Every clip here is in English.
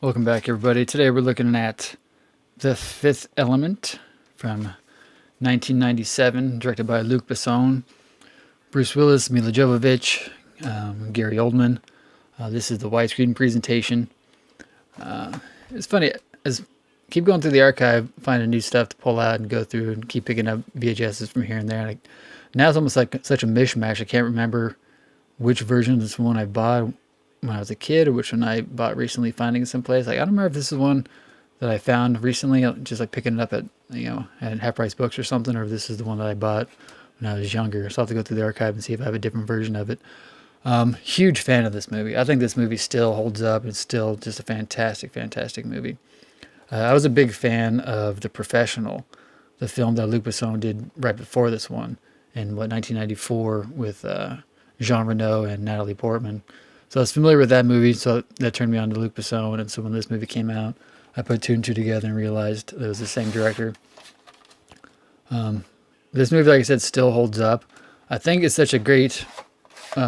Welcome back, everybody. Today we're looking at The Fifth Element from 1997, directed by Luc Besson, Bruce Willis, Mila Jovovich, Gary Oldman. This is the widescreen presentation. It's funny, as keep going through the archive, finding new stuff to pull out and go through and keep picking up VHSs from here and there. Like, now it's almost like such a mishmash. I can't remember which version of this one I bought when I was a kid or which one I bought recently finding it someplace. Like, I don't remember if this is one that I found recently, just like picking it up at, at Half Price Books or something, or if this is the one that I bought when I was younger. So I'll have to go through the archive and see if I have a different version of it. Huge fan of this movie. I think this movie still holds up. It's still just a fantastic, fantastic movie. I was a big fan of The Professional, the film that Luc Besson did right before this one in 1994 with Jean Reno and Natalie Portman. So I was familiar with that movie, so that turned me on to Luc Besson. And so when this movie came out, I put two and two together and realized it was the same director. This movie, like I said, still holds up. I think it's such a great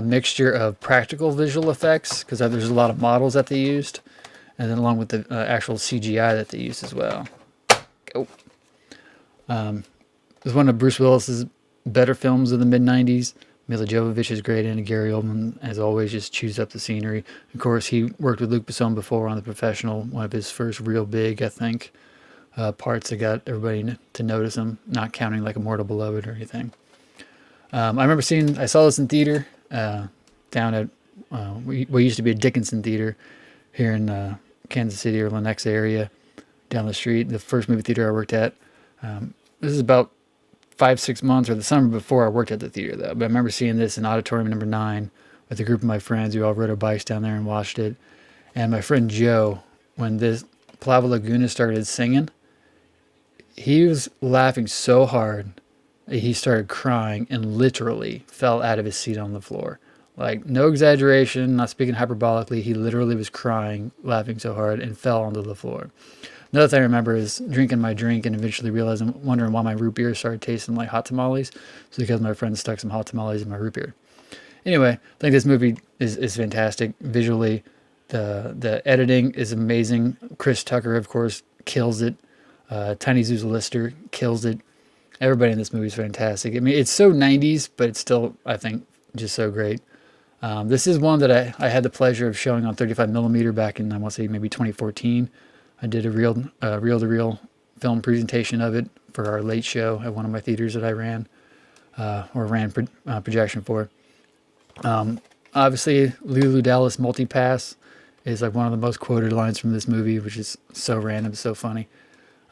mixture of practical visual effects, because there's a lot of models that they used, and then along with the actual CGI that they used as well. Go. It's one of Bruce Willis's better films of the mid-90s. Mila Jovovich is great in it. Gary Oldman, as always, just chews up the scenery. Of course, he worked with Luc Besson before on The Professional, one of his first real big, I think, parts that got everybody to notice him, not counting like Immortal Beloved or anything. I remember I saw this in theater down at what used to be a Dickinson Theater here in Kansas City or Lenexa area down the street. The first movie theater I worked at. This is about 5-6 months or the summer before I worked at the theater, though. But I remember seeing this in auditorium number 9 with a group of my friends. We all rode our bikes down there and watched it. And my friend Joe, when this Plava Laguna started singing, he was laughing so hard he started crying and literally fell out of his seat on the floor. Like, no exaggeration, not speaking hyperbolically, he literally was crying, laughing so hard, and fell onto the floor. Another thing I remember is drinking my drink and eventually wondering why my root beer started tasting like hot tamales. It's because my friend stuck some hot tamales in my root beer. Anyway, I think this movie is fantastic. Visually, the editing is amazing. Chris Tucker, of course, kills it. Tiny Zeus Lister kills it. Everybody in this movie is fantastic. I mean, it's so 90s, but it's still, I think, just so great. This is one that I had the pleasure of showing on 35mm back in, I want to say, maybe 2014. I did a reel-to-reel film presentation of it for our late show at one of my theaters that I ran, projection for. Obviously, Lulu Dallas Multipass is like one of the most quoted lines from this movie, which is so random, so funny.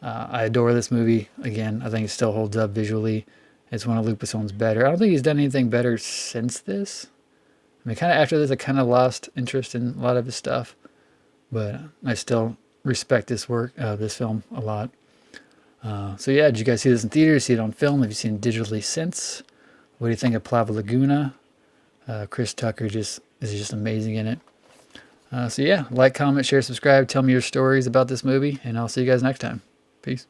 I adore this movie. Again, I think it still holds up visually. It's one of Luc Besson's better. I don't think he's done anything better since this. I mean, kind of after this, I kind of lost interest in a lot of his stuff, but I still respect this film a lot. So yeah, did you guys see this in theaters? See it on film? Have you seen it digitally since? What do you think of Plava Laguna? Chris Tucker is just amazing in it. So yeah, like, comment, share, subscribe. Tell me your stories about this movie, and I'll see you guys next time. Peace.